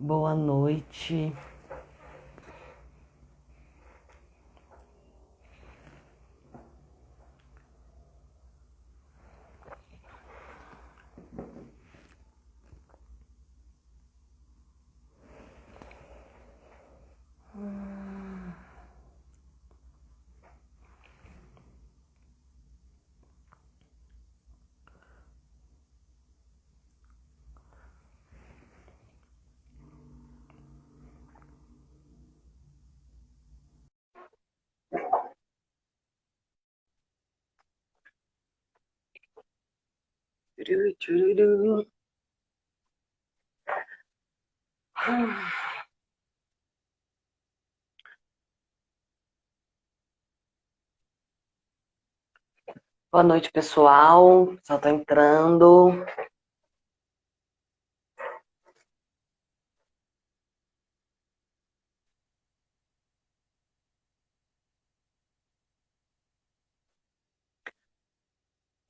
Boa noite. Boa noite, pessoal. Só tô entrando.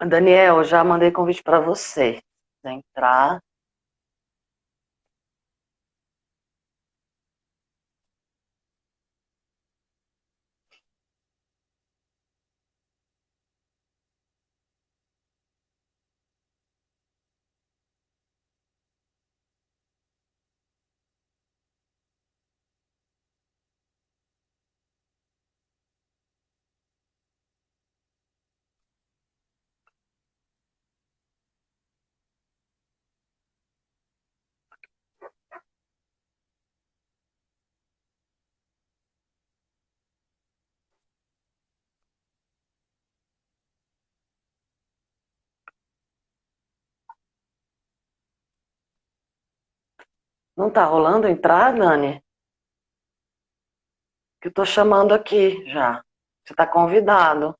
Daniel, já mandei convite para você. Se quiser entrar. Não tá rolando entrar, Dani? Que eu tô chamando aqui já. Você tá convidado.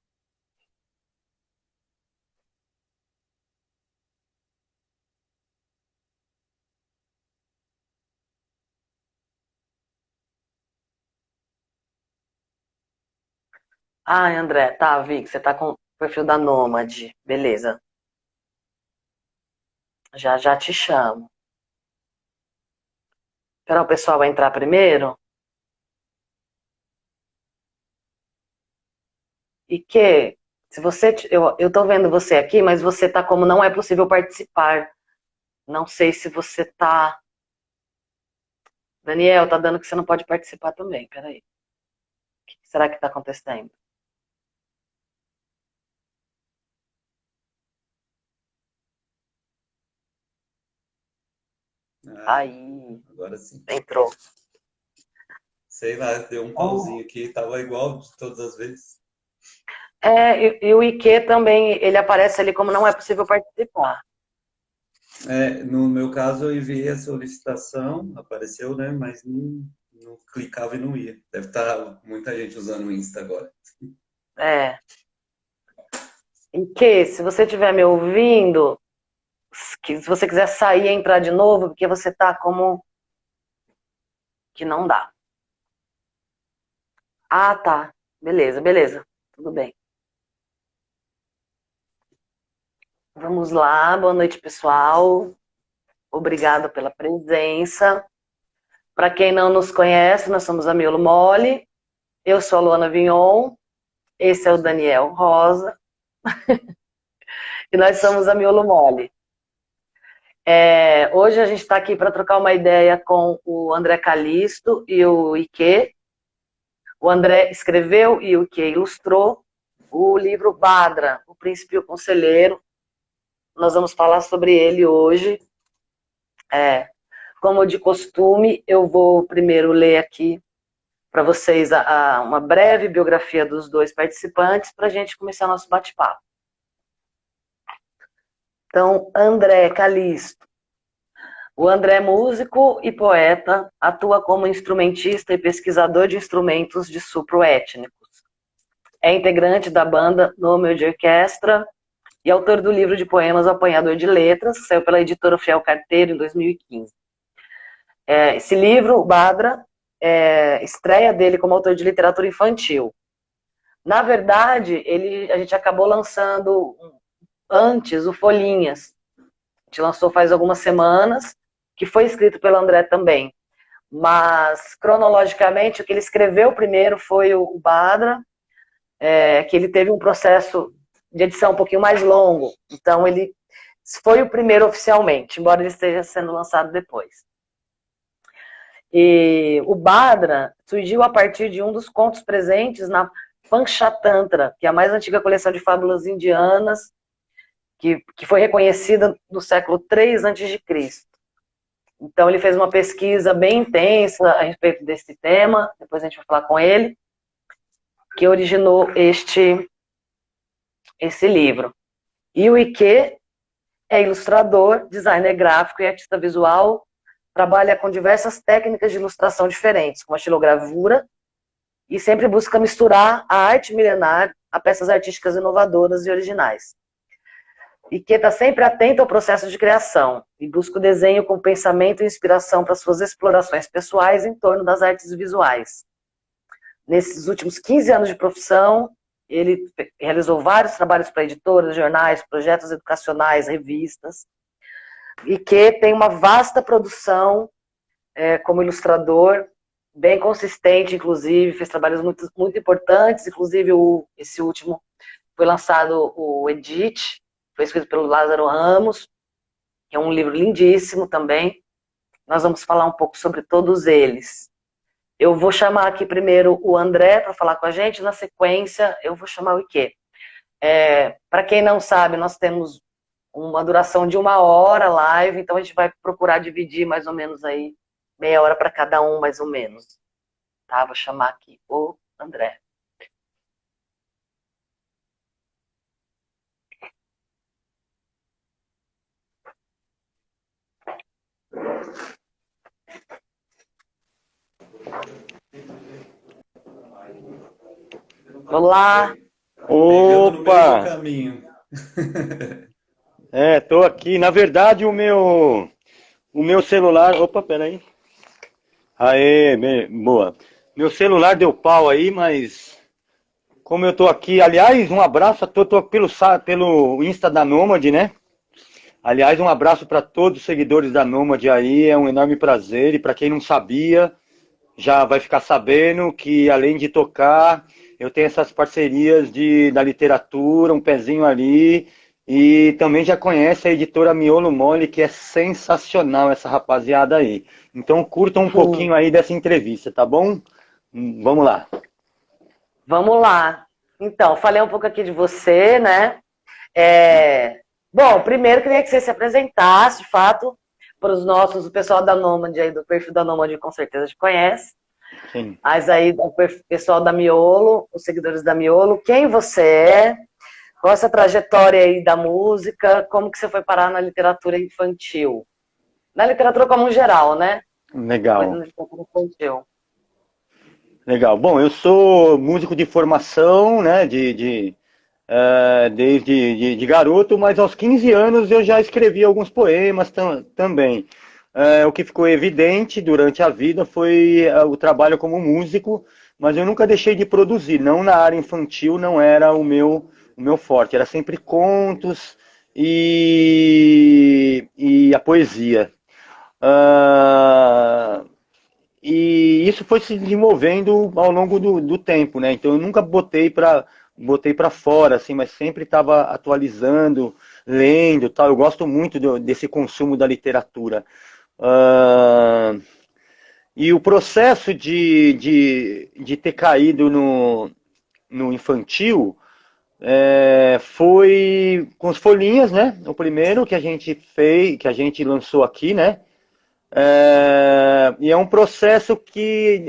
Ai, André, tá, vi que você tá com o perfil da Nômade. Beleza. Já já te chamo. Esperar o pessoal entrar primeiro. E que, se você, eu tô vendo você aqui, mas você tá como não é possível participar. Não sei se você tá. Daniel, tá dando que você não pode participar também. Peraí. O que será que tá acontecendo? Ah, Aí, agora sim. entrou. Sei lá, deu um pauzinho aqui, tava igual de todas as vezes. E o IQ também, ele aparece ali como não é possível participar. É, no meu caso, eu enviei a solicitação, apareceu, né? Mas não clicava e não ia. Deve estar muita gente usando o Insta agora. É. IQ, se você estiver me ouvindo, se você quiser sair e entrar de novo, porque você tá como que não dá. Ah, tá. Beleza, beleza. Tudo bem. Vamos lá. Boa noite, pessoal. Obrigada pela presença. Para quem não nos conhece, nós somos a Miolo Mole. Eu sou a Luana Vignon. Esse é o Daniel Rosa. E nós somos a Miolo Mole. Hoje a gente está aqui para trocar uma ideia com o André Calisto e o Ike. O André escreveu e o Ike ilustrou o livro Badra, o Príncipe e o Conselheiro. Nós vamos falar sobre ele hoje. É, Como de costume, eu vou primeiro ler aqui para vocês uma breve biografia dos dois participantes para a gente começar nosso bate-papo. Então, André Calisto. O André é músico e poeta, atua como instrumentista e pesquisador de instrumentos de sopro étnicos. É integrante da banda Nomad Orquestra e autor do livro de poemas O Apanhador de Letras, que saiu pela editora Fiel Carteiro em 2015. Esse livro, o Badra, estreia dele como autor de literatura infantil. Na verdade, a gente acabou lançando antes o Folhinhas. A gente lançou faz algumas semanas, que foi escrito pelo André também. mas cronologicamente o que ele escreveu primeiro foi o Badra, que ele teve um processo de edição um pouquinho mais longo, então ele foi o primeiro oficialmente, embora ele esteja sendo lançado depois. E o Badra surgiu a partir de um dos contos presentes na Panchatantra, que é a mais antiga coleção de fábulas indianas, que foi reconhecida no século III a.C. Então ele fez uma pesquisa bem intensa a respeito desse tema, depois a gente vai falar com ele, que originou esse livro. E o Ike é ilustrador, designer gráfico e artista visual, trabalha com diversas técnicas de ilustração diferentes, como a xilogravura, e sempre busca misturar a arte milenar a peças artísticas inovadoras e originais. Ike está sempre atento ao processo de criação e busca o desenho com pensamento e inspiração para suas explorações pessoais em torno das artes visuais. Nesses últimos 15 anos de profissão, ele realizou vários trabalhos para editoras, jornais, projetos educacionais, revistas, e que tem uma vasta produção como ilustrador, bem consistente, inclusive, fez trabalhos muito, muito importantes, inclusive esse último foi lançado o Edit, foi escrito pelo Lázaro Ramos, que é um livro lindíssimo também. Nós vamos falar um pouco sobre todos eles. Eu vou chamar aqui primeiro o André para falar com a gente, na sequência eu vou chamar o Ike. Para quem não sabe, nós temos uma duração de 1 hora live, então a gente vai procurar dividir mais ou menos aí meia hora para cada um, mais ou menos. Tá? Vou chamar aqui o André. Olá! Opa! Tô aqui. Na verdade, o meu celular... Opa, peraí. Aê, boa. Meu celular deu pau aí, mas... Como eu tô aqui... Aliás, um abraço, tô pelo Insta da Nômade, né? Aliás, um abraço para todos os seguidores da Nômade aí. É um enorme prazer. E para quem não sabia, já vai ficar sabendo que, além de tocar... Eu tenho essas parcerias da literatura, um pezinho ali, e também já conhece a editora Miolo Mole, que é sensacional essa rapaziada aí. Então curtam um pouquinho aí dessa entrevista, tá bom? Vamos lá. Vamos lá. Então, falei um pouco aqui de você, né? Bom, primeiro queria que você se apresentasse, de fato, para os nossos, o pessoal da Nômade aí, do perfil da Nômade, com certeza te conhece. Sim. Mas aí, o pessoal da Miolo, os seguidores da Miolo, quem você é, qual é essa trajetória aí da música, como que você foi parar na literatura infantil? Na literatura como um geral, né? Legal. Na literatura infantil. Legal. Bom, eu sou músico de formação, né, desde de garoto, mas aos 15 anos eu já escrevi alguns poemas também. O que ficou evidente durante a vida foi o trabalho como músico, mas eu nunca deixei de produzir. Não na área infantil, não era o meu forte. Era sempre contos e a poesia. E isso foi se desenvolvendo ao longo do tempo, né? Então eu nunca botei para fora, assim, mas sempre estava atualizando, lendo, tal. Eu gosto muito desse consumo da literatura. E o processo de ter caído no infantil foi com as folhinhas, né? O primeiro que a gente fez, que a gente lançou aqui, né? E é um processo que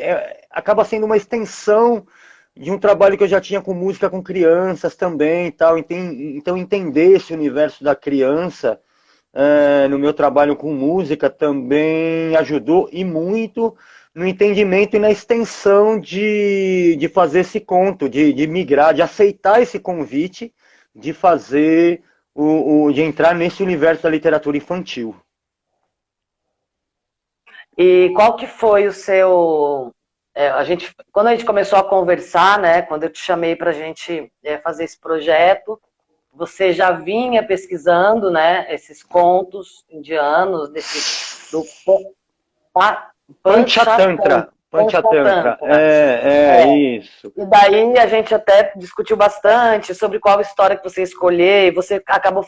acaba sendo uma extensão de um trabalho que eu já tinha com música com crianças também e tal. Então entender esse universo da criança no meu trabalho com música também ajudou e muito no entendimento e na extensão de fazer esse conto, de migrar, de aceitar esse convite, de fazer, de entrar nesse universo da literatura infantil. E qual que foi o seu... quando a gente começou a conversar, né, quando eu te chamei para a gente fazer esse projeto, você já vinha pesquisando, né, esses contos indianos, Panchatantra. Panchatantra. Panchatantra. Isso. E daí a gente até discutiu bastante sobre qual história que você escolher, e você acabou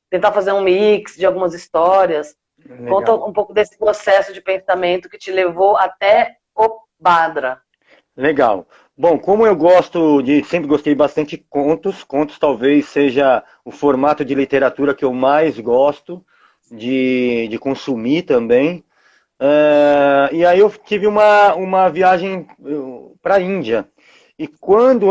tentar fazer um mix de algumas histórias. Legal. Conta um pouco desse processo de pensamento que te levou até o Badra. Legal. Bom, como eu sempre gostei bastante de contos talvez seja o formato de literatura que eu mais gosto de consumir também. E aí eu tive uma viagem para a Índia. E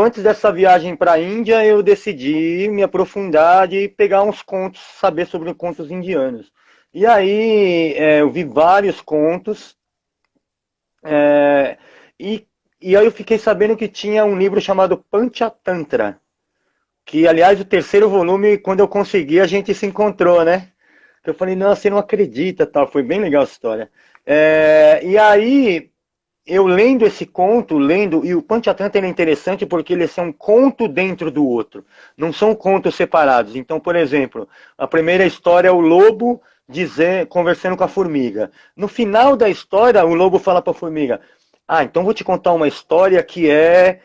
antes dessa viagem para a Índia, eu decidi me aprofundar de pegar uns contos, saber sobre contos indianos. E aí eu vi vários contos, e aí eu fiquei sabendo que tinha um livro chamado Panchatantra, que aliás o terceiro volume, quando eu consegui, a gente se encontrou, né? Eu falei, não, você não acredita, tal. Foi bem legal essa história. E aí, eu lendo esse conto, e o Panchatantra é interessante porque ele é um conto dentro do outro, não são contos separados. Então, por exemplo, a primeira história é o lobo conversando com a formiga. No final da história, o lobo fala para a formiga, então vou te contar uma história que é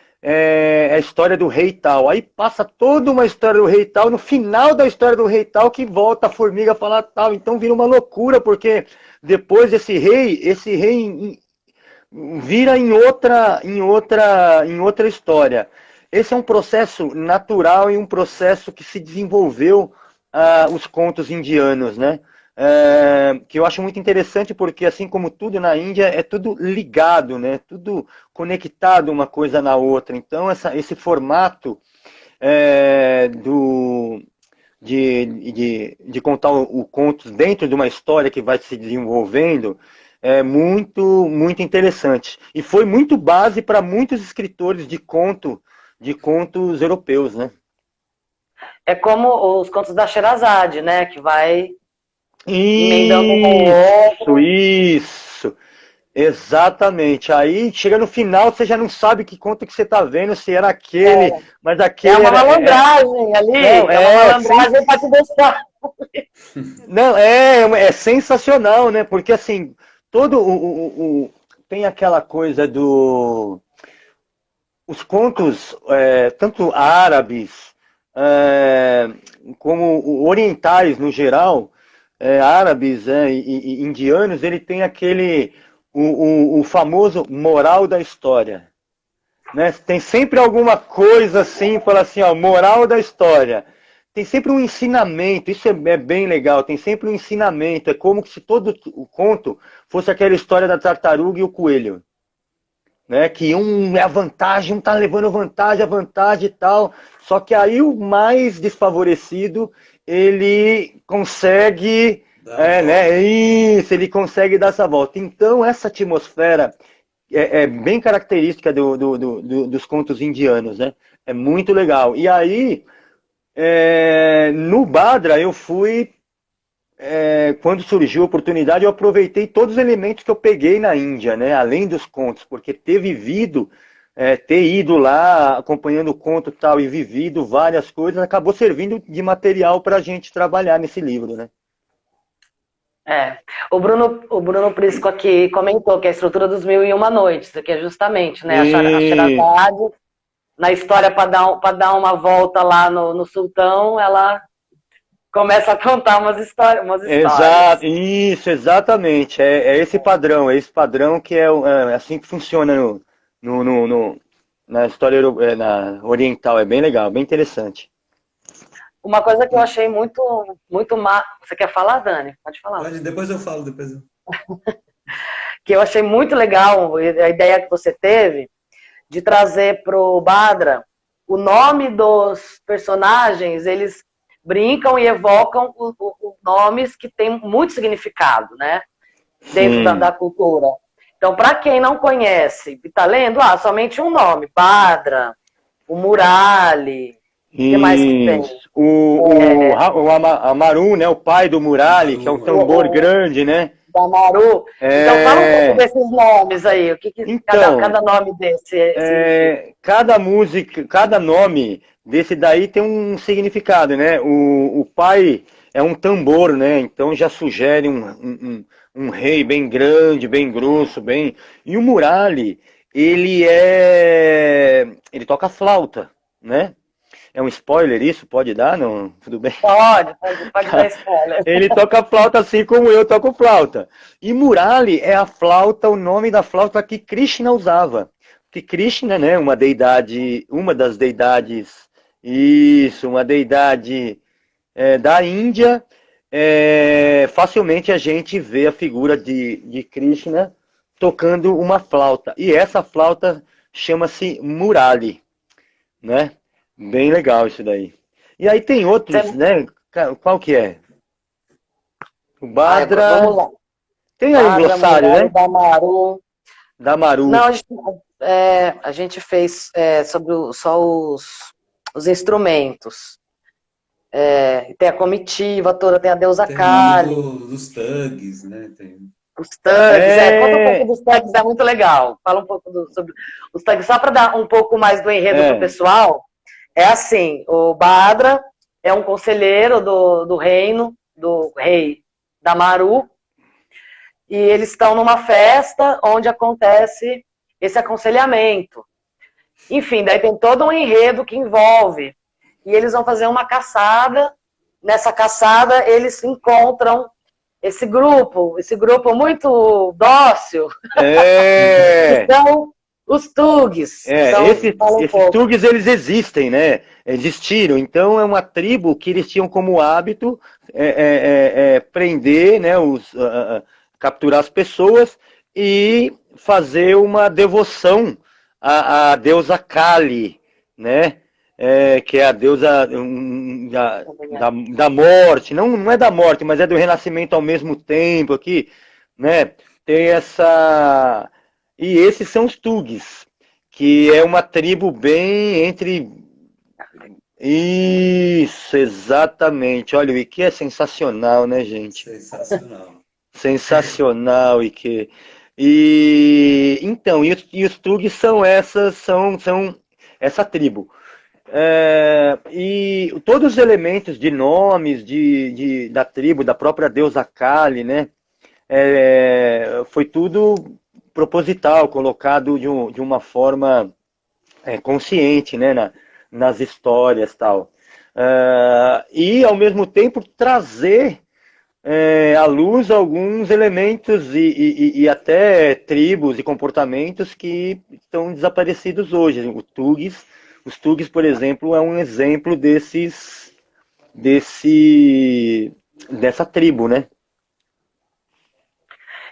a história do rei tal. Aí passa toda uma história do rei tal, no final da história do rei tal, que volta a formiga a falar tal. Então vira uma loucura, porque depois esse rei vira em outra história. Esse é um processo natural e um processo que se desenvolveu os contos indianos, né? Que eu acho muito interessante porque, assim como tudo na Índia, é tudo ligado, né? Tudo conectado uma coisa na outra. Então, esse formato de contar o conto dentro de uma história que vai se desenvolvendo é muito, muito interessante. E foi muito base para muitos escritores de contos europeus, né? É como os contos da Sherazade, né? Que vai emendando um com o outro. Isso, exatamente. Aí chega no final, você já não sabe que conto que você está vendo, se era aquele, mas aquele é uma malandragem ali, não, é uma malandragem para te deixar. Não, é sensacional, né? Porque assim, tem aquela coisa os contos, tanto árabes como orientais no geral, árabes e indianos, ele tem o famoso moral da história, né? Tem sempre alguma coisa assim, fala assim, ó, moral da história. Tem sempre um ensinamento, isso é bem legal, tem sempre um ensinamento, é como se todo o conto fosse aquela história da tartaruga e o coelho, né? Que um é a vantagem, um tá levando a vantagem e tal, só que aí o mais desfavorecido, ele consegue, né? Isso, ele consegue dar essa volta. Então essa atmosfera é bem característica dos contos indianos, né? É muito legal. E aí, no Badra, eu fui, quando surgiu a oportunidade, eu aproveitei todos os elementos que eu peguei na Índia, né? Além dos contos, porque ter ido lá, acompanhando o conto e tal, e vivido várias coisas, acabou servindo de material para a gente trabalhar nesse livro, né? O Bruno Prisco aqui comentou que a estrutura dos Mil e Uma Noites, que é justamente, né, a Sherazade, na história para dar uma volta lá no sultão, ela começa a contar umas histórias. Exato, isso, exatamente. É esse padrão que é assim que funciona na história na oriental. É bem legal, bem interessante. Uma coisa que eu achei muito Você quer falar, Dani? Pode falar. Pode, depois eu falo. Que eu achei muito legal a ideia que você teve de trazer pro Badra o nome dos personagens, eles brincam e evocam os nomes que têm muito significado, né? Dentro da cultura. Então, para quem não conhece e está lendo, somente um nome, Badra, o Murali. O que mais que tem? O Amaru, né? O pai do Murali, que é um tambor grande, né? Do Amaru. Então fala um pouco desses nomes aí. O que então, cada nome desse cada música, cada nome desse daí tem um significado, né? O pai é um tambor, né? Então já sugere um rei bem grande, bem grosso, bem. E o Murali, ele toca flauta, né? É um spoiler isso? Pode dar? Não, tudo bem. Pode dar spoiler. Ele toca flauta assim como eu toco flauta. E Murali é a flauta, o nome da flauta que Krishna usava. Que Krishna, né, uma das deidades, isso, uma deidade da Índia, facilmente a gente vê a figura de Krishna tocando uma flauta. E essa flauta chama-se Murali, né? Bem legal isso daí. E aí tem outros, né? Qual que é? O Badra. Vamos lá. Tem aí um Badra, glossário, Murali, né? Damaru. Damaru. Não, a gente fez sobre só os instrumentos. Tem a comitiva toda, tem a deusa Tem o nome Kali, dos thugs, né? Tem... os thugs. Conta um pouco dos thugs, é muito legal. Fala um pouco sobre os thugs, só para dar um pouco mais do enredo pro pessoal. É assim, o Badra é um conselheiro do reino, do rei Damaru, e eles estão numa festa onde acontece esse aconselhamento. Enfim, daí tem todo um enredo que envolve. E eles vão fazer uma caçada. Nessa caçada, eles encontram esse grupo muito dócil. Então, os thugs. Esses thugs, eles existem, né? Existiram. Então, é uma tribo que eles tinham como hábito prender, né, capturar as pessoas e fazer uma devoção à deusa Kali, né? Que é a deusa da morte. Não é da morte, mas é do renascimento ao mesmo tempo aqui, né? Tem essa... E esses são os thugs, que é uma tribo bem entre... Isso, exatamente. Olha, o Ike é sensacional, né, gente? Sensacional. Sensacional, Ike. Então, e os thugs são essa tribo. E todos os elementos de nomes da tribo, da própria deusa Kali, né? Foi tudo proposital, colocado de uma forma consciente, né? Nas histórias e tal. E, ao mesmo tempo, trazer à luz alguns elementos e até tribos e comportamentos que estão desaparecidos hoje. Os thugs, por exemplo, é um exemplo dessa tribo, né?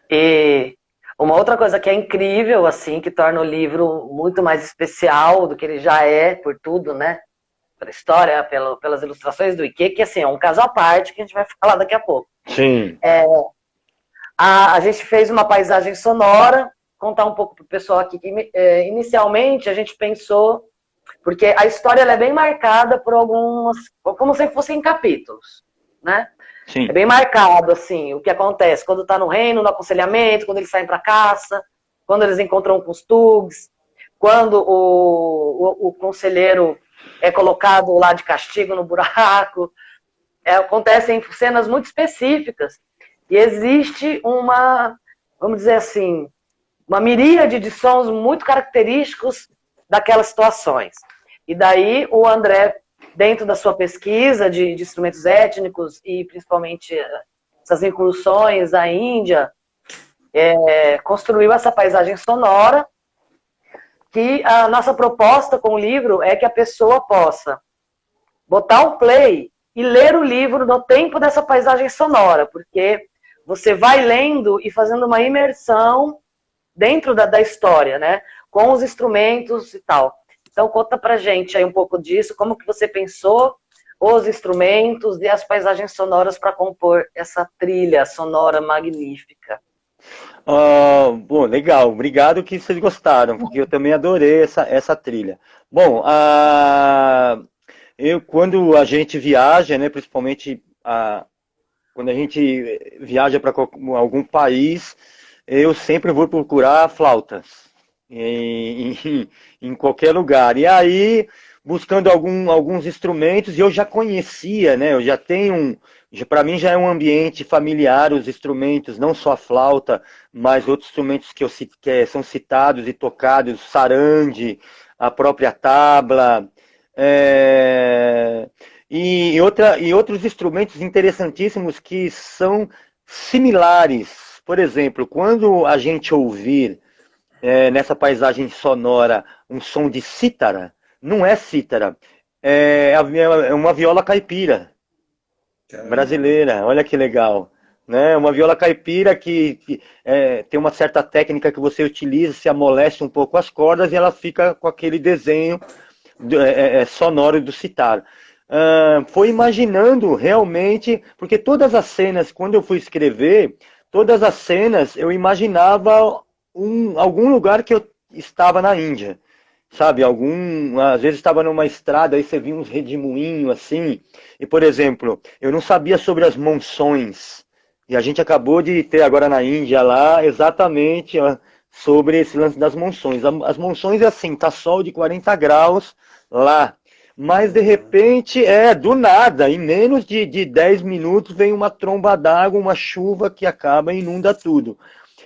E uma outra coisa que é incrível, assim, que torna o livro muito mais especial do que ele já é, por tudo, né? Pela história, pelas ilustrações do Ike, que assim, é um caso à parte que a gente vai falar daqui a pouco. Sim. A gente fez uma paisagem sonora, contar um pouco para o pessoal aqui que inicialmente a gente pensou, porque a história ela é bem marcada por algumas, como se fossem capítulos, né? Sim. É bem marcado, assim, o que acontece quando está no reino, no aconselhamento, quando eles saem para caça, quando eles encontram com os thugs, quando o conselheiro é colocado lá de castigo no buraco. Acontecem cenas muito específicas. E existe vamos dizer assim, uma miríade de sons muito característicos daquelas situações. E daí o André, dentro da sua pesquisa de instrumentos étnicos e principalmente essas incursões à Índia, construiu essa paisagem sonora, que a nossa proposta com o livro é que a pessoa possa botar o play e ler o livro no tempo dessa paisagem sonora, porque você vai lendo e fazendo uma imersão dentro da história, né? Com os instrumentos e tal. Então conta pra gente aí um pouco disso, como que você pensou os instrumentos e as paisagens sonoras para compor essa trilha sonora magnífica. Bom, legal. Obrigado que vocês gostaram, porque eu também adorei essa trilha. Bom, quando a gente viaja, né, principalmente quando a gente viaja para algum país, eu sempre vou procurar flautas em qualquer lugar. E aí, buscando alguns instrumentos, eu já conhecia, né? Eu já tenho Para mim já é um ambiente familiar, os instrumentos, não só a flauta, mas outros instrumentos que são citados e tocados, sarande, a própria tabla, é, e outros instrumentos interessantíssimos que são similares. Por exemplo, quando a gente ouvir nessa paisagem sonora um som de cítara, não é cítara, é uma viola caipira Caramba. brasileira, olha que legal. Né? Uma viola caipira que tem uma certa técnica que você utiliza, se amolece um pouco as cordas e ela fica com aquele desenho sonoro do citar. Foi imaginando realmente, porque todas as cenas, quando eu fui escrever, todas as cenas eu imaginava algum lugar que eu estava na Índia. Sabe, às vezes estava numa estrada, aí você via uns redemoinhos assim, e por exemplo, eu não sabia sobre as monções, e a gente acabou de ter agora na Índia lá, exatamente ó, sobre esse lance das monções. As monções é assim, tá sol de 40 graus lá, mas de repente, do nada, em menos de 10 minutos vem uma tromba d'água, uma chuva que acaba e inunda tudo.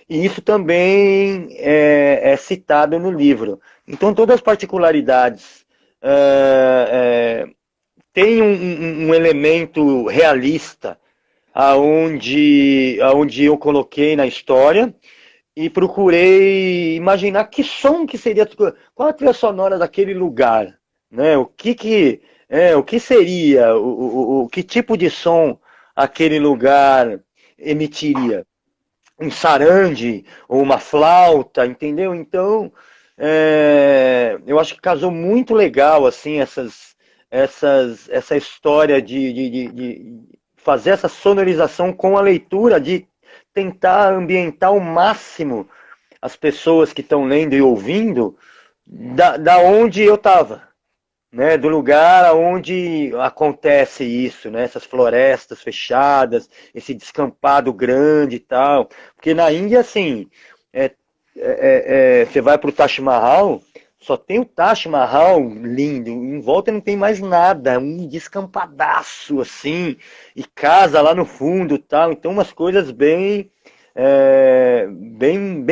E isso também é citado no livro. Então, todas as particularidades têm um elemento realista aonde eu coloquei na história e procurei imaginar que som que seria, qual a trilha sonora daquele lugar, né? O que seria, que tipo de som aquele lugar emitiria. Um sarande ou uma flauta, entendeu? Então, eu acho que casou muito legal assim essa história de fazer essa sonorização com a leitura, de tentar ambientar ao máximo as pessoas que estão lendo e ouvindo da onde eu estava. Né, do lugar onde acontece isso, né, essas florestas fechadas, esse descampado grande e tal. Porque na Índia, assim, você vai para o Taj Mahal, só tem o Taj Mahal lindo, em volta não tem mais nada, um descampadaço, assim, e casa lá no fundo e tal. Então, umas coisas bem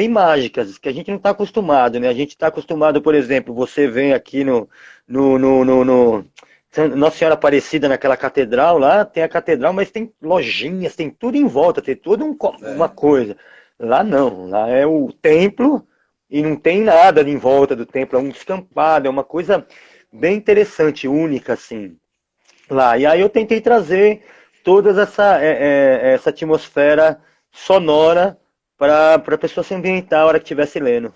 mágicas, que a gente não está acostumado, né? A gente está acostumado, por exemplo, você vem aqui no Nossa Senhora Aparecida, naquela catedral lá, tem a catedral, mas tem lojinhas, tem tudo em volta, tem toda uma coisa. Lá não, lá é o templo e não tem nada em volta do templo, é um descampado, é uma coisa bem interessante, única, assim, lá. E aí eu tentei trazer toda essa atmosfera sonora para a pessoa se ambientar a hora que estivesse lendo.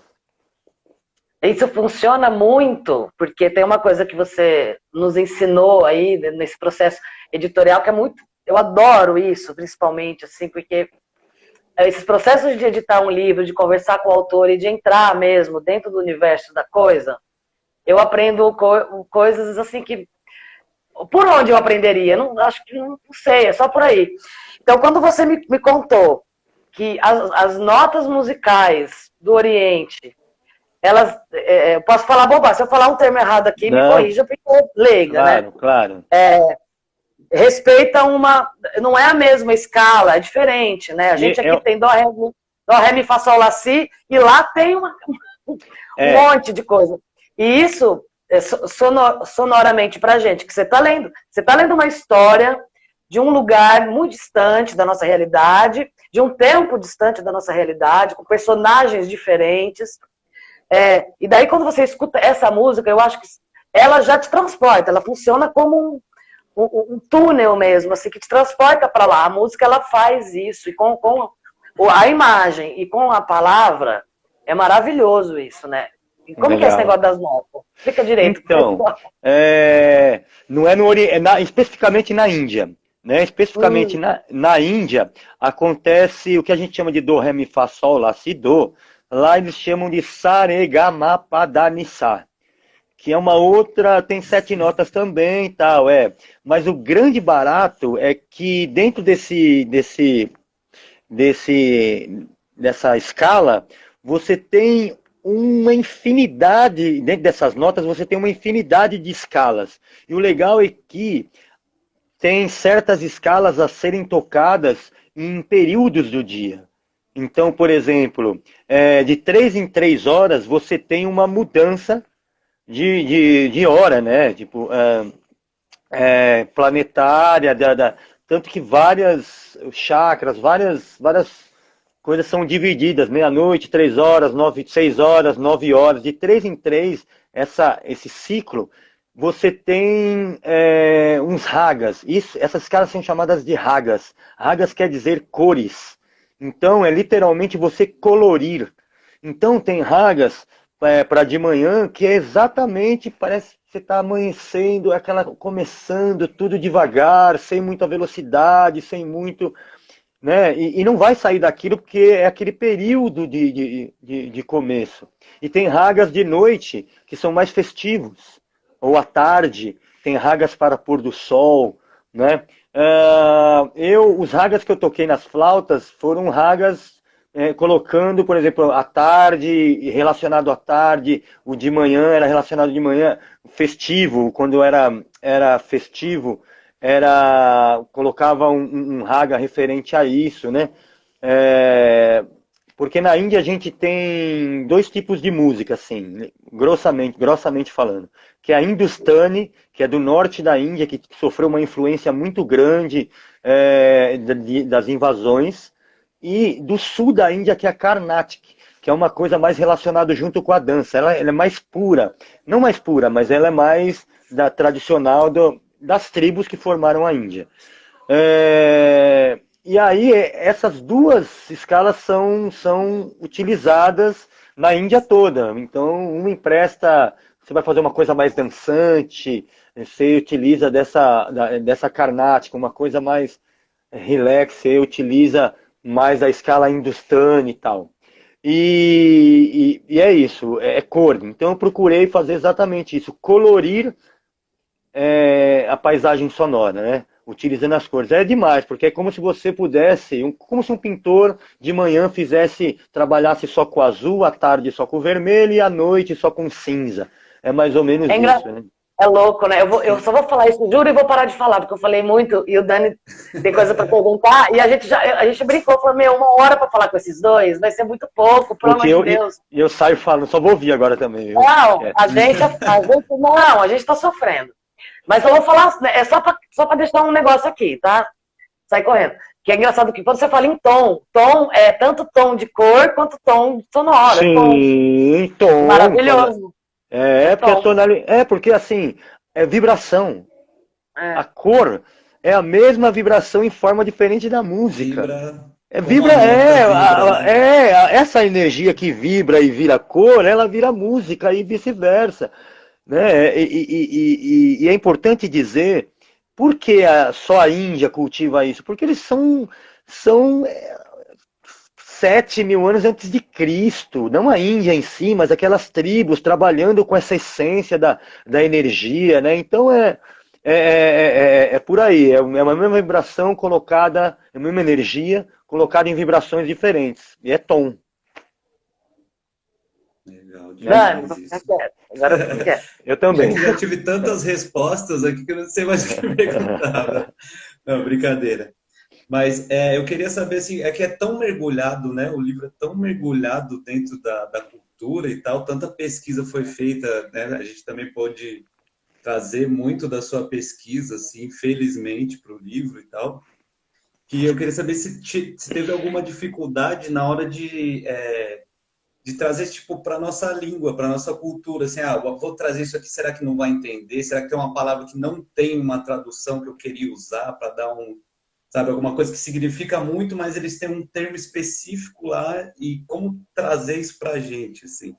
Isso funciona muito, porque tem uma coisa que você nos ensinou aí nesse processo editorial que é muito. Eu adoro isso, principalmente, assim, porque esses processos de editar um livro, de conversar com o autor e de entrar mesmo dentro do universo da coisa, eu aprendo coisas assim que. Por onde eu aprenderia? Não, acho que não sei, é só por aí. Então, quando você me contou que as notas musicais do Oriente, elas, eu posso falar bobagem, se eu falar um termo errado aqui, me corrija, porque eu leiga, né? Claro. Respeita não é a mesma escala, é diferente, né? A gente aqui tem dó, ré, mi, fá, sol, lá, si, e lá tem um monte de coisa. E isso, sonoramente pra gente, que você tá lendo uma história de um lugar muito distante da nossa realidade, de um tempo distante da nossa realidade, com personagens diferentes. E daí, quando você escuta essa música, eu acho que ela já te transporta, ela funciona como um túnel mesmo, assim, que te transporta para lá. A música, ela faz isso, e com a imagem e com a palavra, é maravilhoso isso, né? E como que é esse negócio das notas? Explica direito. Então, não é especificamente na Índia. Né? Especificamente na Índia, acontece o que a gente chama de do, ré, mi, fá, sol, lá, si, do. Lá eles chamam de sa, re, ga, ma, pa, da, ni, sa. Que é uma outra, tem 7 notas também e tal, Mas o grande barato é que dentro dessa escala, você tem uma infinidade, dentro dessas notas, você tem uma infinidade de escalas. E o legal é que tem certas escalas a serem tocadas em períodos do dia. Então, por exemplo, de 3 em 3 horas você tem uma mudança de hora, né? Tipo, planetária, tanto que várias chakras, várias coisas são divididas, meia-noite, 3 horas, 9, 6 horas, 9 horas, de 3 em 3, esse ciclo, você tem uns ragas. Essas escalas são chamadas de ragas. Ragas quer dizer cores. Então, é literalmente você colorir. Então, tem ragas para de manhã que é exatamente, parece que você está amanhecendo, aquela começando tudo devagar, sem muita velocidade, sem muito, né? E não vai sair daquilo porque é aquele período de começo. E tem ragas de noite que são mais festivos, ou à tarde, tem ragas para pôr do sol, né? Os ragas que eu toquei nas flautas foram ragas colocando, por exemplo, à tarde, relacionado à tarde, o de manhã era relacionado de manhã, festivo, quando era festivo, colocava um raga referente a isso, né? Porque na Índia a gente tem dois tipos de música, assim, grossamente falando, que é a Hindustani, que é do norte da Índia, que sofreu uma influência muito grande das invasões, e do sul da Índia, que é a Carnatic, que é uma coisa mais relacionada junto com a dança. Ela é mais pura, não mais pura, mas ela é mais tradicional das tribos que formaram a Índia. E aí essas duas escalas são utilizadas na Índia toda. Então, uma empresta, você vai fazer uma coisa mais dançante, você utiliza dessa Carnática, uma coisa mais relax, você utiliza mais a escala Hindustani e tal. E é isso, é cor. Então eu procurei fazer exatamente isso, colorir a paisagem sonora, né? Utilizando as cores. É demais, porque é como se você pudesse, como se um pintor de manhã trabalhasse só com azul, à tarde só com vermelho e à noite só com cinza. É mais ou menos isso, né? É louco, né? Eu só vou falar isso, juro, e vou parar de falar, porque eu falei muito e o Dani tem coisa para perguntar. E a gente brincou, falou, 1 hora para falar com esses dois, vai ser muito pouco, pelo amor de Deus. E eu saio falando, só vou ouvir agora também. Não, a gente tá sofrendo. Mas eu vou falar, só para deixar um negócio aqui, tá? Sai correndo. Que é engraçado que quando você fala em tom é tanto tom de cor quanto tom sonoro. Sim, tom. Maravilhoso. Porque assim, é vibração. A cor é a mesma vibração em forma diferente da música. Essa energia que vibra e vira cor, ela vira música e vice-versa. Né? E é importante dizer por que só a Índia cultiva isso? Porque eles são 7.000 anos antes de Cristo, não a Índia em si, mas aquelas tribos trabalhando com essa essência da energia, né? Então é por aí, é uma mesma vibração colocada, a mesma energia colocada em vibrações diferentes, e é tom. Legal, agora eu quero. Eu também. Eu já tive tantas respostas aqui que eu não sei mais o que perguntar. Não, brincadeira. Mas eu queria saber, assim, é que é tão mergulhado, né? O livro é tão mergulhado dentro da cultura e tal, tanta pesquisa foi feita, né? A gente também pôde trazer muito da sua pesquisa, assim, felizmente, para o livro e tal, que eu queria saber se teve alguma dificuldade na hora de trazer, tipo, para nossa língua, para nossa cultura, assim, vou trazer isso aqui, será que não vai entender? Será que tem uma palavra que não tem uma tradução que eu queria usar para dar sabe, alguma coisa que significa muito, mas eles têm um termo específico lá, e como trazer isso para a gente, assim?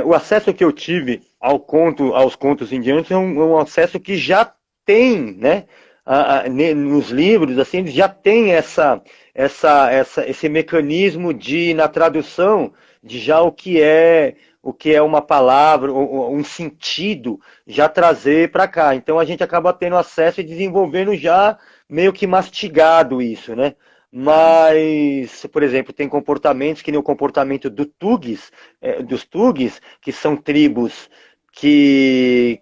O acesso que eu tive aos contos indianos é um acesso que já tem, né? Nos livros, assim, eles já têm esse mecanismo na tradução, de já o que é uma palavra, um sentido, já trazer para cá. Então a gente acaba tendo acesso e desenvolvendo já meio que mastigado isso, né? Mas, por exemplo, tem comportamentos que nem o comportamento dos Tugues, que são tribos que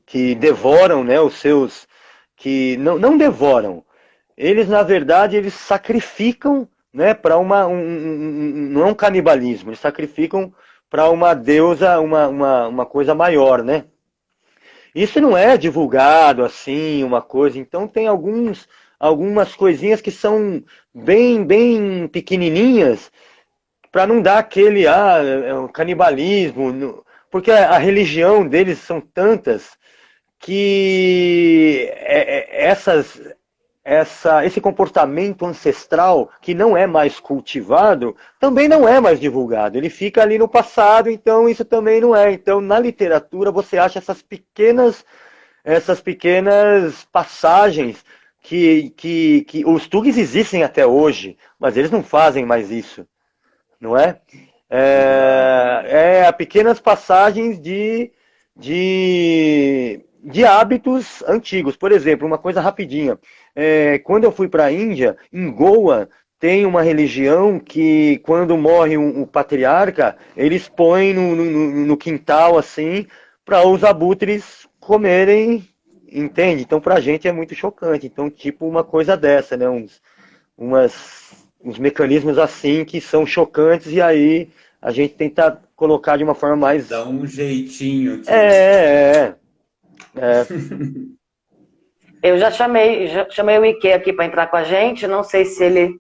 que devoram, né, os seus, que não devoram, eles na verdade eles sacrificam, né, para não é um canibalismo, eles sacrificam para uma deusa, uma coisa maior, né? Isso não é divulgado assim, uma coisa, então tem algumas coisinhas que são bem pequenininhas, para não dar aquele canibalismo, porque a religião deles são tantas que esse comportamento ancestral que não é mais cultivado também não é mais divulgado. Ele fica ali no passado, então isso também não é. Então na literatura você acha essas pequenas passagens que os Tugs existem até hoje, mas eles não fazem mais isso, não é? Pequenas passagens de hábitos antigos. Por exemplo, uma coisa rapidinha. Quando eu fui para a Índia, em Goa, tem uma religião que, quando morre um patriarca, eles põem no quintal, assim, para os abutres comerem, entende? Então, para a gente é muito chocante. Então, tipo uma coisa dessa, né? Uns mecanismos assim que são chocantes e aí a gente tenta colocar de uma forma mais... Dá um jeitinho aqui. Eu já chamei o Ike aqui para entrar com a gente, não sei se ele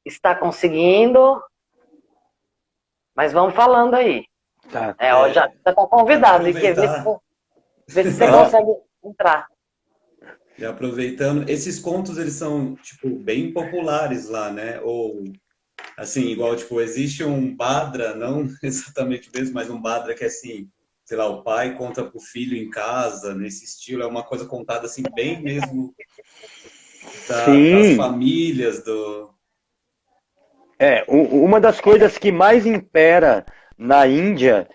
está conseguindo, mas vamos falando aí. Tá. Já está convidado, Ike, vê se você consegue entrar. E aproveitando, esses contos, eles são, tipo, bem populares lá, né? Ou, assim, igual, tipo, existe um Badra, não exatamente mesmo, mas um Badra que é assim, sei lá, o pai conta pro filho em casa, nesse estilo, é uma coisa contada, assim, bem mesmo das famílias, uma das coisas que mais impera na Índia,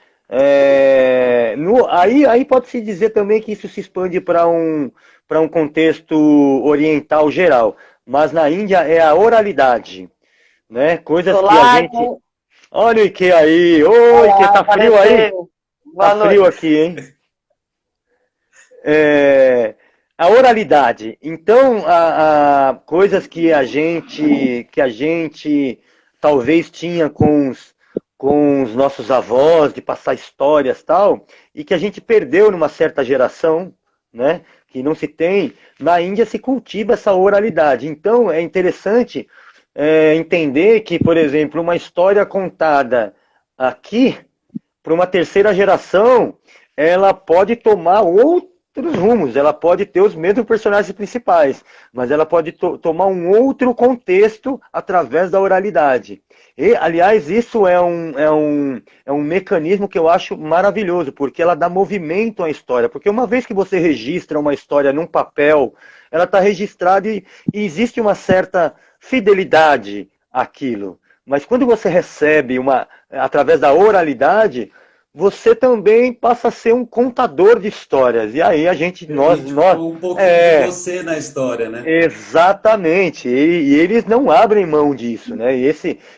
aí pode-se dizer também que isso se expande para um contexto oriental geral, mas na Índia é a oralidade, né? Coisas que a gente... Olha o Ike aí! Oi, Ike, tá frio aí? Tá frio aqui, hein? A oralidade. Então, coisas que a gente talvez tinha com os nossos avós, de passar histórias e tal, e que a gente perdeu numa certa geração, né? Que não se tem. Na Índia se cultiva essa oralidade. Então, é interessante entender que, por exemplo, uma história contada aqui, para uma terceira geração, ela pode tomar outros rumos, ela pode ter os mesmos personagens principais, mas ela pode tomar um outro contexto através da oralidade. E, aliás, isso é um mecanismo que eu acho maravilhoso, porque ela dá movimento à história. Porque uma vez que você registra uma história num papel, ela está registrada e existe uma certa fidelidade àquilo. Mas quando você recebe através da oralidade, você também passa a ser um contador de histórias. E aí a gente, nós um pouquinho de você na história, né? Exatamente. E eles não abrem mão disso, né? E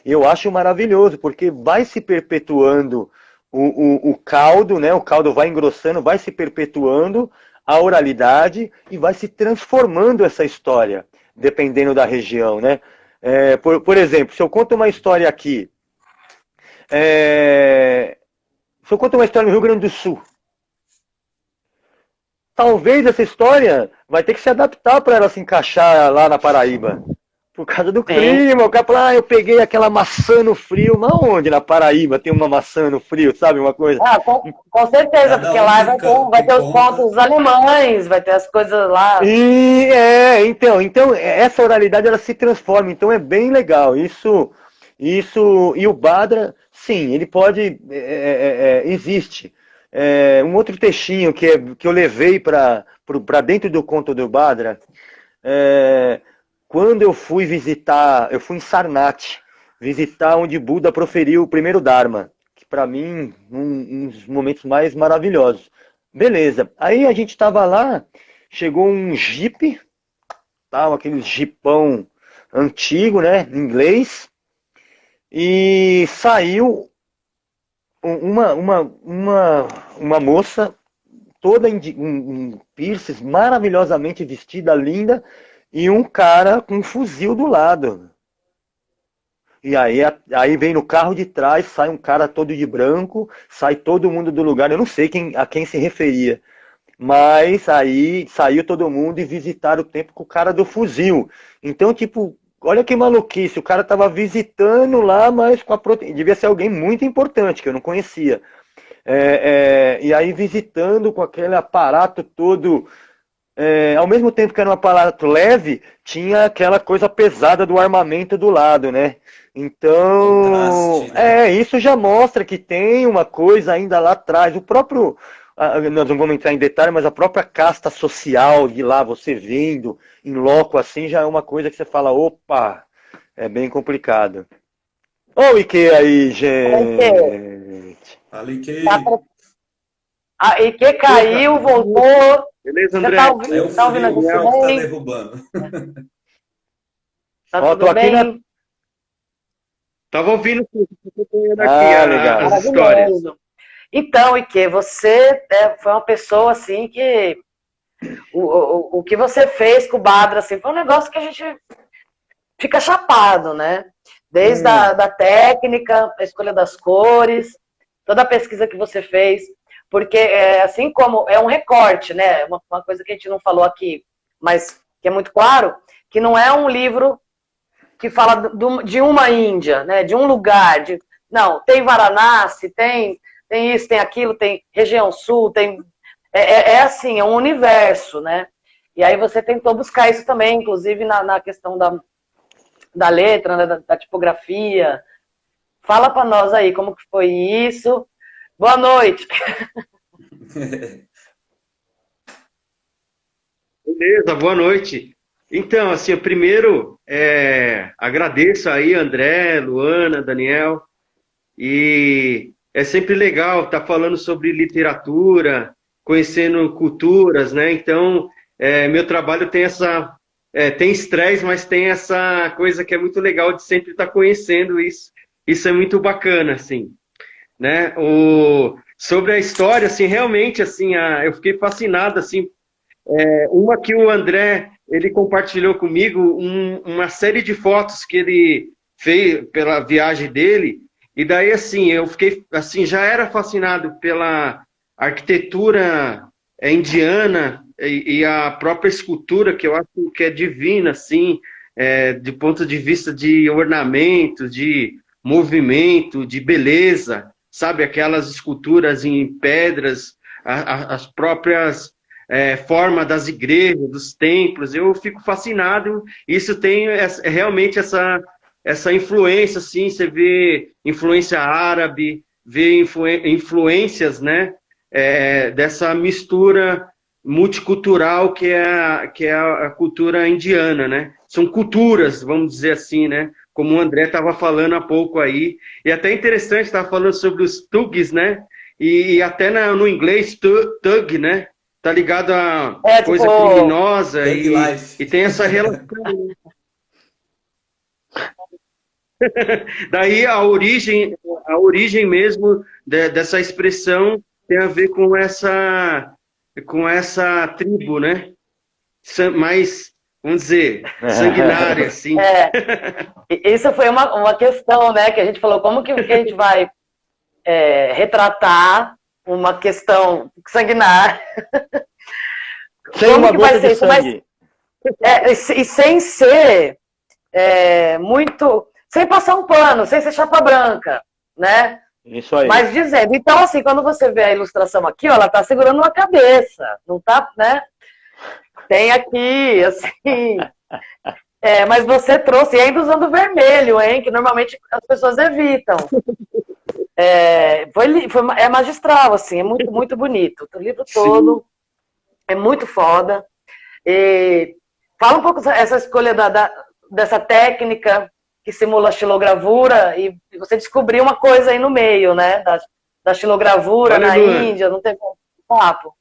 eu acho maravilhoso, porque vai se perpetuando o caldo, né? O caldo vai engrossando, vai se perpetuando a oralidade e vai se transformando essa história, dependendo da região, né? Por exemplo, se eu conto uma história aqui, se eu conto uma história no Rio Grande do Sul, talvez essa história vai ter que se adaptar para ela se encaixar lá na Paraíba. Por causa do clima, o cara fala, eu peguei aquela maçã no frio. Mas onde na Paraíba tem uma maçã no frio, sabe? Uma coisa. Com certeza, porque lá vai ter os contos alemães, vai ter as coisas lá. Então, essa oralidade ela se transforma, então é bem legal. Isso, e o Badra, sim, ele pode, existe. Um outro textinho que eu levei para dentro do conto do Badra, quando eu fui em Sarnath, visitar onde Buda proferiu o primeiro Dharma, que para mim, um dos momentos mais maravilhosos. Beleza, aí a gente estava lá, chegou um jipe, aquele jipão antigo, né, em inglês, e saiu uma moça toda um piercing maravilhosamente vestida, linda, e um cara com um fuzil do lado. E aí vem no carro de trás, sai um cara todo de branco, sai todo mundo do lugar. Eu não sei a quem se referia. Mas aí saiu todo mundo e visitaram o templo com o cara do fuzil. Então, tipo, olha que maluquice. O cara tava visitando lá, mas com a devia ser alguém muito importante, que eu não conhecia. E aí visitando com aquele aparato todo. Ao mesmo tempo que era um aparato leve, tinha aquela coisa pesada do armamento do lado, né? Então, Contraste, né? isso já mostra que tem uma coisa ainda lá atrás. O próprio, nós não vamos entrar em detalhe, mas a própria casta social de lá, você vendo em loco assim, já é uma coisa que você fala, opa, é bem complicado. Ô, Ike aí, gente. Falei que A Ike caiu, voltou. Beleza, Você André? tá é o ouvindo, tá ouvindo a frio gente que tá bem? derrubando. Tá Ó, tô tudo aqui bem? Tava ouvindo tudo, tô acompanhando legal. as histórias. Maravilhoso. Então, Ike, você foi uma pessoa assim que o que você fez com o Badra assim, foi um negócio que a gente fica chapado, né? Desde da técnica, a escolha das cores, toda a pesquisa que você fez, porque assim como é um recorte, né? Uma coisa que a gente não falou aqui, mas que é muito claro, que não é um livro que fala de uma Índia, né? De um lugar, não, tem Varanasi, tem isso, tem aquilo, tem região sul, tem assim, é um universo, né? E aí você tentou buscar isso também, inclusive na questão da letra, né? da tipografia. Fala para nós aí como que foi isso. Boa noite. Beleza, boa noite. Então, assim, eu primeiro agradeço aí, André, Luana, Daniel, e é sempre legal estar falando sobre literatura, conhecendo culturas, né? Então, meu trabalho tem tem estresse, mas tem essa coisa que é muito legal de sempre estar conhecendo isso. Isso é muito bacana, assim, né? Sobre a história, assim, realmente, assim, eu fiquei fascinado, assim, uma que o André, ele compartilhou comigo uma série de fotos que ele fez pela viagem dele, e daí, assim, eu fiquei, assim, já era fascinado pela arquitetura indiana e a própria escultura, que eu acho que é divina, assim, de ponto de vista de ornamento, de movimento, de beleza, sabe? Aquelas esculturas em pedras, as próprias forma das igrejas, dos templos, eu fico fascinado. Isso tem realmente essa influência, assim, você vê influência árabe, vê influências, né, dessa mistura multicultural que é a cultura indiana, né? São culturas, vamos dizer assim, né? Como o André estava falando há pouco aí, e até interessante, estava falando sobre os thugs, né? E até no inglês, thug, né? Tá ligado a coisa tipo, criminosa e tem essa relação. Daí a origem mesmo dessa expressão tem a ver com essa tribo, né? Mais, vamos dizer, sanguinária, assim. Isso foi uma questão, né? Que a gente falou, como que a gente vai retratar uma questão sanguinária? Sem como uma gota de sangue. E sem ser muito... Sem passar um pano, sem ser chapa branca, né? Isso aí. Mas dizendo, então assim, quando você vê a ilustração aqui, ó, ela tá segurando uma cabeça, não tá, né? Tem aqui, assim... mas você trouxe, e ainda usando vermelho, hein? Que normalmente as pessoas evitam. É magistral, assim, é muito, muito bonito. O livro todo Sim. É muito foda. E fala um pouco essa escolha dessa técnica que simula a xilogravura, e você descobriu uma coisa aí no meio, né? Da xilogravura na Índia, não tem papo.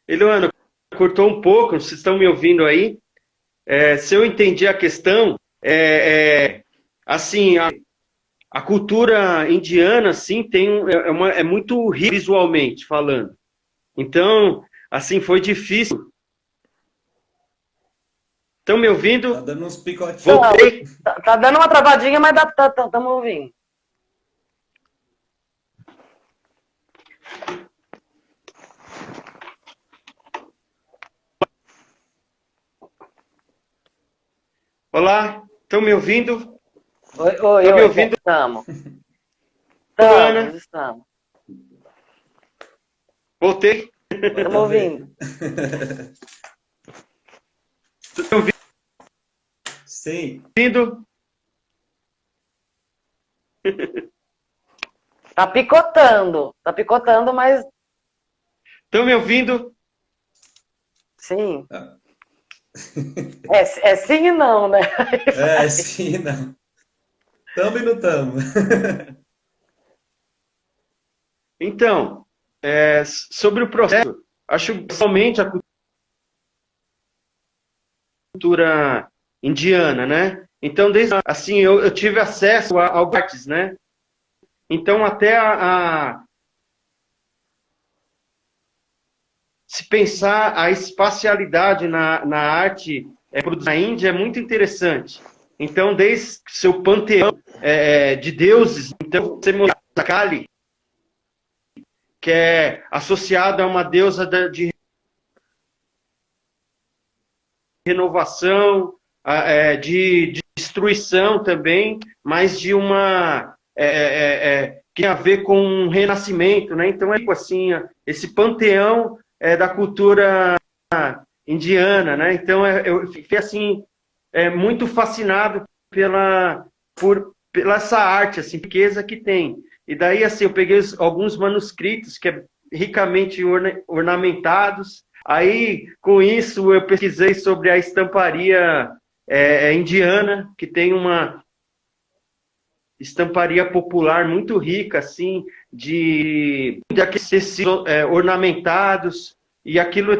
Luana, cortou um pouco, vocês estão me ouvindo aí? Se eu entendi a questão, assim, a cultura indiana, assim, é muito rica visualmente falando. Então, assim, foi difícil. Estão me ouvindo? Tá dando uns picotinhos. Voltei. Tá dando uma travadinha, mas estamos ouvindo. Olá, estão me ouvindo? Oi, me ouvindo? Estamos. Ana? Estamos. Voltei. Estamos ouvindo. Estão me Sim. ouvindo? Tá picotando, mas Estão me ouvindo? sim. Ah. É sim e não, né? Sim, não. Tamo e não tamo. Então, sobre o processo, acho que somente a cultura indiana, né? Então, desde assim, eu tive acesso ao artes, né? Então, até se pensar a espacialidade na arte produzida na Índia é muito interessante. Então, desde seu panteão de deuses, então você mostra Kali, que é associada a uma deusa de renovação, de destruição também, mas de uma que tem a ver com um renascimento, né? Então é assim, esse panteão da cultura indiana, né? Então eu fiquei assim muito fascinado pela essa arte, assim, riqueza que tem. E daí assim eu peguei alguns manuscritos que é ricamente ornamentados. Aí, com isso, eu pesquisei sobre a estamparia indiana, que tem uma estamparia popular muito rica, assim, de aquecer ornamentados, e aquilo é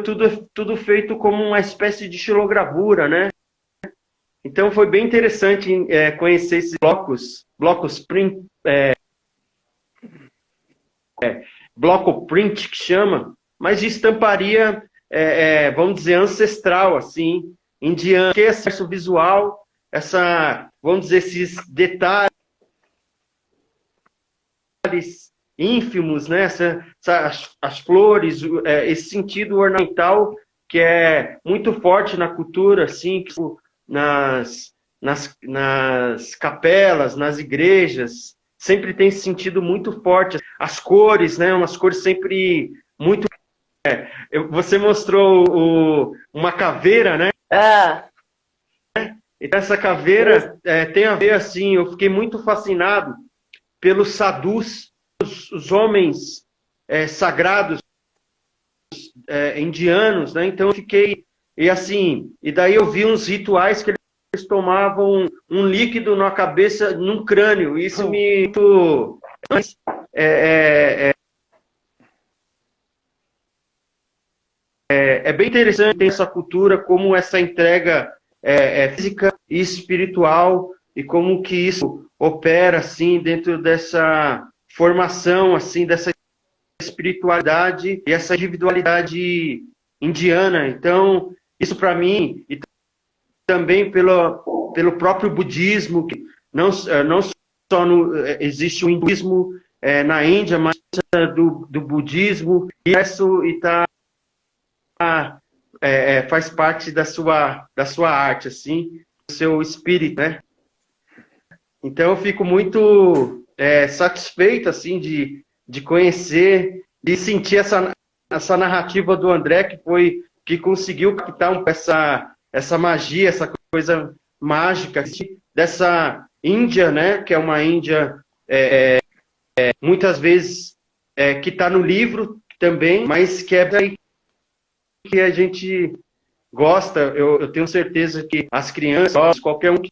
tudo feito como uma espécie de xilogravura, né? Então, foi bem interessante conhecer esses blocos print, bloco print, que chama, mas de estamparia vamos dizer, ancestral, assim, indiano, que é acesso visual, vamos dizer, esses detalhes ínfimos, né? As flores, esse sentido ornamental que é muito forte na cultura, assim, nas capelas, nas igrejas, sempre tem esse sentido muito forte. As cores, né? Umas cores sempre muito... Você mostrou uma caveira, né? Então, essa caveira tem a ver, assim, eu fiquei muito fascinado pelos sadhus, os homens sagrados indianos, né? Então eu fiquei, e daí eu vi uns rituais que eles tomavam um líquido na cabeça, num crânio, isso me... É bem interessante essa cultura, como essa entrega física e espiritual, e como que isso opera, assim, dentro dessa formação, assim, dessa espiritualidade e essa individualidade indiana. Então, isso para mim, e também pelo próprio budismo, que não só existe o hinduísmo na Índia, mas do budismo, e isso faz parte da sua arte, assim, do seu espírito, né? Então eu fico muito satisfeito, assim, de conhecer e sentir essa narrativa do André, que conseguiu captar essa magia, essa coisa mágica dessa Índia, né? Que é uma Índia muitas vezes que está no livro também, mas que que a gente gosta. Eu tenho certeza que as crianças, qualquer um que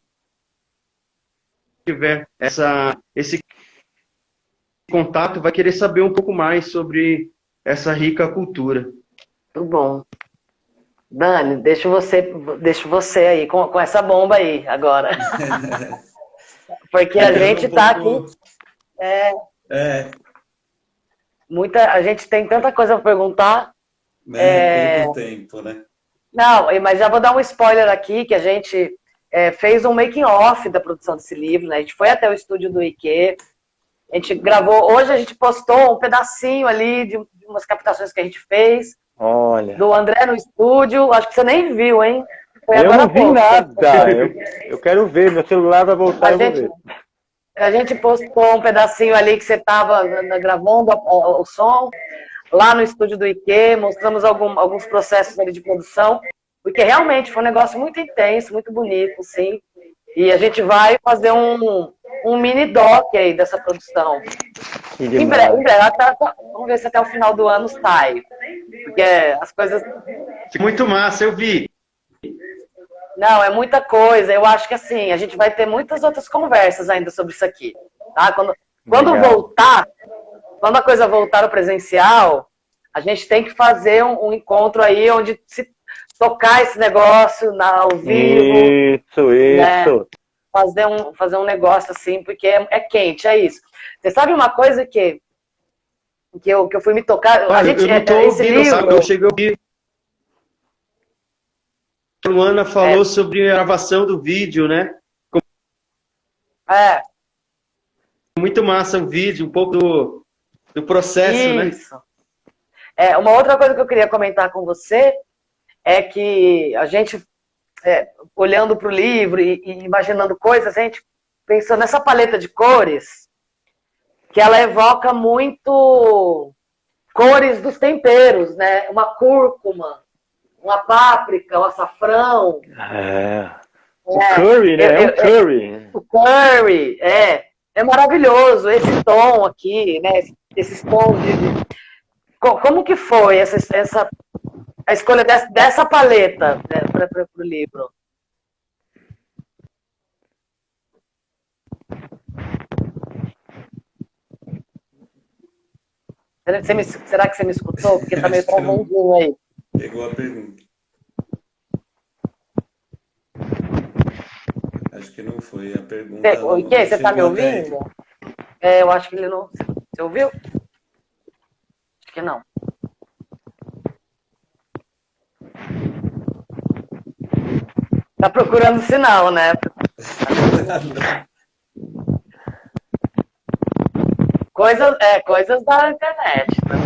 tiver esse contato vai querer saber um pouco mais sobre essa rica cultura. Muito bom. Dani, deixa você aí com essa bomba aí agora. Porque a gente está aqui. É, A gente tem tanta coisa para perguntar. pouco tempo, né? Não, mas já vou dar um spoiler aqui, que a gente fez um making-off da produção desse livro, né? A gente foi até o estúdio do IQ, a gente gravou, hoje a gente postou um pedacinho ali de umas captações que a gente fez. Olha. Do André no estúdio, acho que você nem viu, hein? Foi Eu agora não vi nada. Eu quero ver, meu celular vai voltar, eu vou ver. A gente postou um pedacinho ali que você estava gravando o som, lá no estúdio do IQ, mostramos alguns processos ali de produção, porque realmente foi um negócio muito intenso, muito bonito, sim. E a gente vai fazer um mini doc aí dessa produção. Em breve, vamos ver se até o final do ano sai. Porque as coisas... Muito massa, eu vi. Não, é muita coisa. Eu acho que assim, a gente vai ter muitas outras conversas ainda sobre isso aqui. Tá? Quando voltar, quando a coisa voltar ao presencial, a gente tem que fazer um encontro aí onde se tocar esse negócio ao vivo. Isso. Né? Fazer um negócio assim, porque é quente, é isso. Você sabe uma coisa que eu fui me tocar... eu não tô ouvindo, sabe? Eu cheguei a ouvir. A Luana falou sobre a gravação do vídeo, né? Muito massa o vídeo, um pouco do processo, né? Isso. Uma outra coisa que eu queria comentar com você é que a gente, olhando para o livro e imaginando coisas, a gente pensou nessa paleta de cores, que ela evoca muito cores dos temperos, né? Uma cúrcuma, uma páprica, um açafrão. O curry, né? Curry. O curry, é maravilhoso. Esse tom aqui, né? Esses tons Como que foi a escolha dessa paleta, né, para o livro? Será que você me escutou? Porque tá meio travandinho aí. Pegou a pergunta. Acho que não foi a pergunta. O que? Você tá me ouvindo? Eu acho que ele não... Você ouviu? Acho que não. Tá procurando sinal, né? Coisas da internet. Né?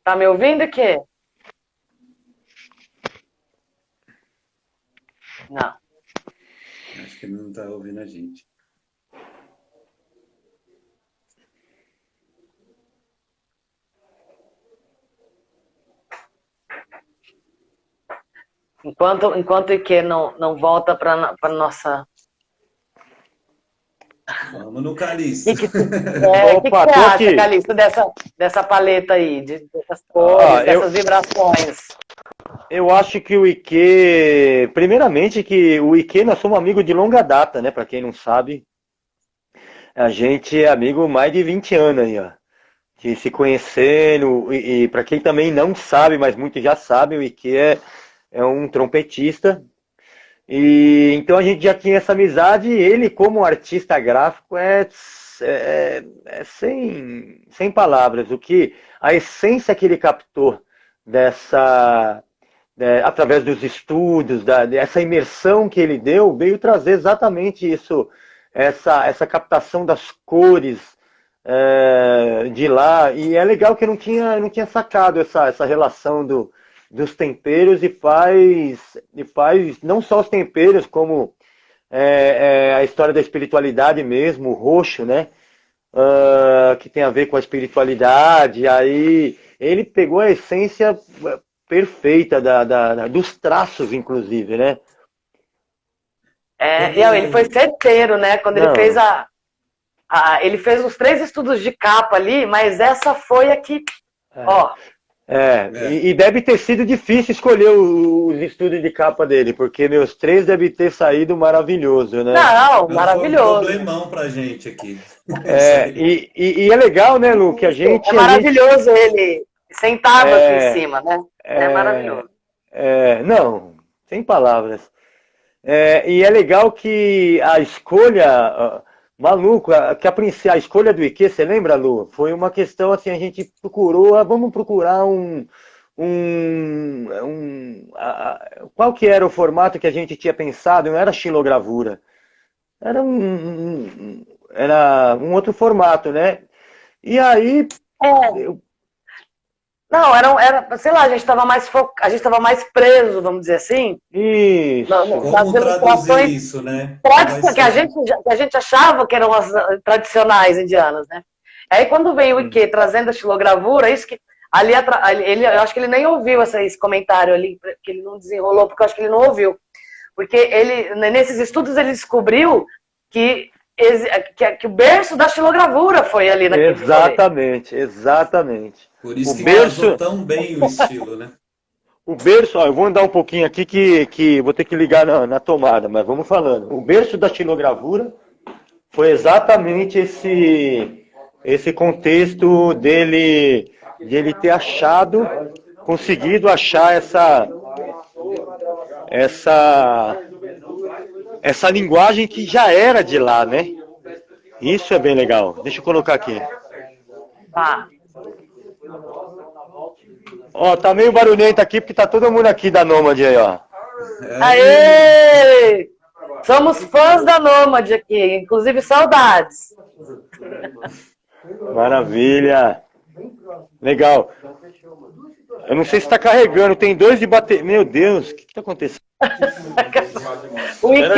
Tá me ouvindo aqui? Não. Acho que não tá ouvindo a gente. Enquanto o IQ não volta para nossa... Vamos no Calixto. O que você acha, Calixto, dessa paleta aí, dessas cores, dessas vibrações? Eu acho que o IQ... Primeiramente que o IQ nós somos amigos de longa data, né? Para quem não sabe. A gente é amigo mais de 20 anos aí, ó. De se conhecendo. E para quem também não sabe, mas muitos já sabem, o IQ é um trompetista. E então a gente já tinha essa amizade, e ele como artista gráfico sem palavras. A essência que ele captou através dos estudos, dessa imersão que ele deu, veio trazer exatamente isso, essa captação das cores de lá. E é legal que eu não tinha sacado essa relação dos temperos, e faz não só os temperos, como a história da espiritualidade mesmo, o roxo, né? Que tem a ver com a espiritualidade. Aí ele pegou a essência perfeita dos traços, inclusive, né? Ele foi certeiro, né? Quando ele fez ele fez os 3 estudos de capa ali, mas essa foi a que... E deve ter sido difícil escolher os estudos de capa dele, porque meus 3 devem ter saído maravilhoso, né? Não, maravilhoso. Foi um problemão pra gente aqui. E é legal, né, Lu, que a gente... É maravilhoso ele sentado aqui em cima, né? É maravilhoso. Não, sem palavras. E é legal que a escolha, maluco, a escolha do IQ, você lembra, Lu? Foi uma questão assim, a gente procurou, vamos procurar qual que era o formato que a gente tinha pensado? Não era xilogravura, era um outro formato, né? E aí, É, eu- não, sei lá, a gente estava mais preso, vamos dizer assim, isso, nas Como traduzir ilustrações isso, né? Qual vai que a ser? gente, que a gente achava que eram as tradicionais indianas, né? Aí quando veio o Ike trazendo a xilogravura, isso que eu acho que ele nem ouviu esse comentário ali, que ele não desenrolou, porque eu acho que ele não ouviu. Porque nesses estudos ele descobriu que, que o berço da xilogravura foi ali naquele rolê. exatamente, exatamente. Por isso O que berço, casou tão bem o estilo, né? o berço, ó, eu vou andar um pouquinho aqui que vou ter que ligar na tomada, mas vamos falando. O berço da xilogravura foi exatamente esse contexto de ele ter achado, conseguido achar essa linguagem que já era de lá, né? Isso é bem legal. Deixa eu colocar aqui. Tá. Ó, tá meio barulhento aqui porque tá todo mundo aqui da Nômade aí, ó. Aê! Somos fãs da Nômade aqui, inclusive saudades. Maravilha. Legal. Eu não sei se está carregando, tem 2 de bateria. Meu Deus, o que está acontecendo? O Ike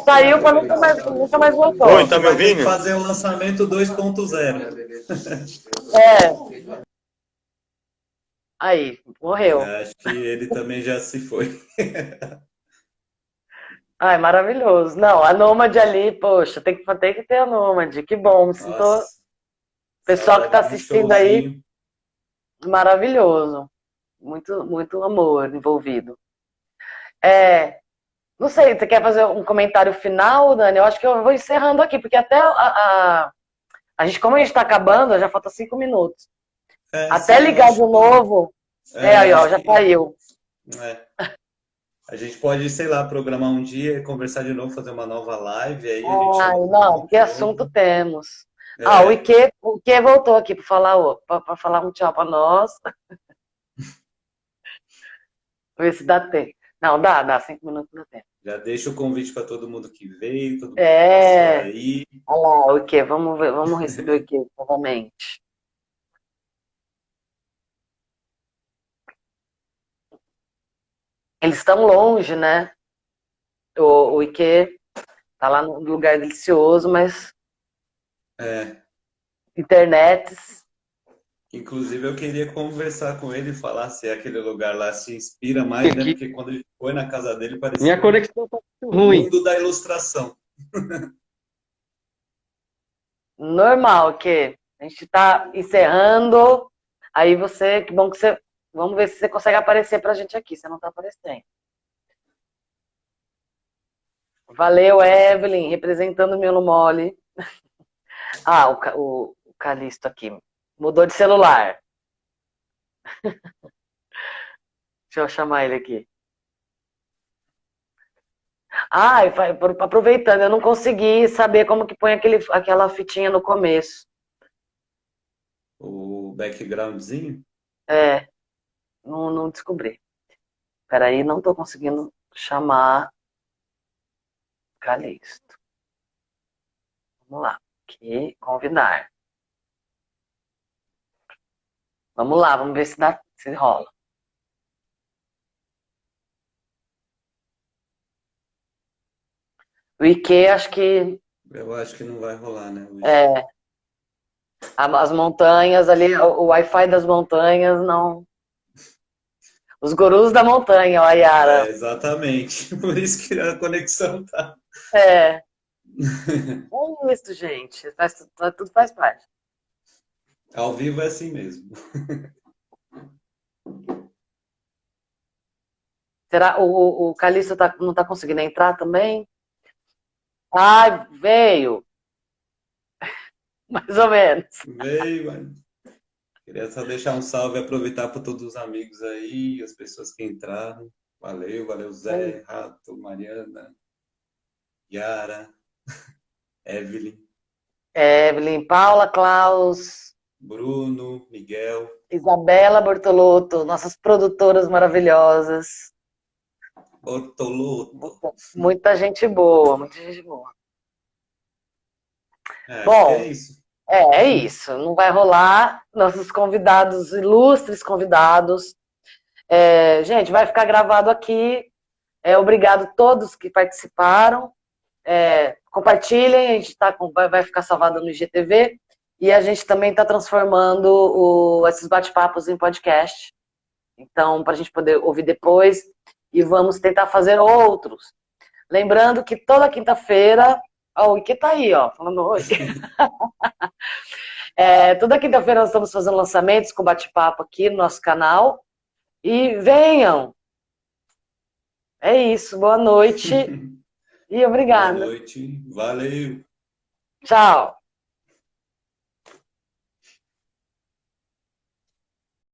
saiu para nunca mais voltou. Oi, tá me Vai ter que ouvindo? fazer o lançamento 2.0. É. Aí, morreu. Acho que ele também já se foi. Ai, maravilhoso. Não, a Nômade ali, poxa, tem que ter a Nômade. Que bom, me sinto. Nossa, Pessoal que está saudade de um assistindo aí, showzinho. maravilhoso. Muito, muito amor envolvido. É, não sei, você quer fazer um comentário final, Dani? Eu acho que eu vou encerrando aqui, porque até a gente, como a gente está acabando, já falta 5 minutos. Até Sim, ligar de novo. Aí, ó, acho já que- caiu. é. A gente pode, sei lá, programar um dia, conversar de novo, fazer uma nova live, aí a gente Ai, chama todo não, mundo que de assunto novo. temos? Ah, É, O Ike voltou aqui para falar, para falar um tchau para nós. Ver se dá tempo. Não, dá 5 minutos dá tempo. já deixa o convite para todo mundo que veio, todo mundo que passou É, aí. olha lá, o Ike, vamos ver, vamos receber o Ike novamente. Eles estão longe, né? O Ike tá lá num lugar delicioso, mas É, internet. inclusive eu queria conversar com ele e falar se aquele lugar lá se inspira mais, né? Aqui, Porque quando a gente foi na casa dele parecia minha conexão tá muito o ruim. mundo da ilustração. Normal, que a gente tá encerrando. Aí que bom que você. Vamos ver se você consegue aparecer pra gente aqui. Você não tá aparecendo. Valeu, Evelyn, representando o Miolo Mole. Ah, o Calixto aqui. Mudou de celular. Deixa eu chamar ele aqui. Ah, aproveitando, eu não consegui saber como que põe aquela fitinha no começo. O backgroundzinho. É, não descobri. Peraí, não tô conseguindo chamar Calixto. Vamos lá. Aqui, convidar. Vamos lá, vamos ver se rola. O Ike, acho que Eu acho que não vai rolar, né? Hoje. as montanhas ali, o Wi-Fi das montanhas, não. Os gurus da montanha, ó, a Yara. Exatamente. Por isso que a conexão tá. É isso, gente. Tudo faz parte. Ao vivo é assim mesmo. Será o Calixto não tá conseguindo entrar também? Ai, veio. Mais ou menos. Veio, mano. Queria só deixar um salve e aproveitar para todos os amigos aí, as pessoas que entraram. Valeu, Zé, Rato, Mariana, Yara, Evelyn, Evelyn, Paula, Klaus, Bruno, Miguel, Isabela Bortolotto, nossas produtoras maravilhosas. Bortolotto. Muita gente boa, muita gente boa. Acho que é Bom, isso. é isso. Não vai rolar. Nossos convidados, ilustres convidados. Gente, vai ficar gravado aqui. Obrigado a todos que participaram. Compartilhem, a gente vai ficar salvado no IGTV. E a gente também está transformando esses bate-papos em podcast. Então, para a gente poder ouvir depois. E vamos tentar fazer outros. Lembrando que toda quinta-feira... o Ike tá aí, ó, falando oi. Toda quinta-feira nós estamos fazendo lançamentos com bate-papo aqui no nosso canal. E venham! É isso, boa noite e obrigada. Boa noite, valeu. Tchau.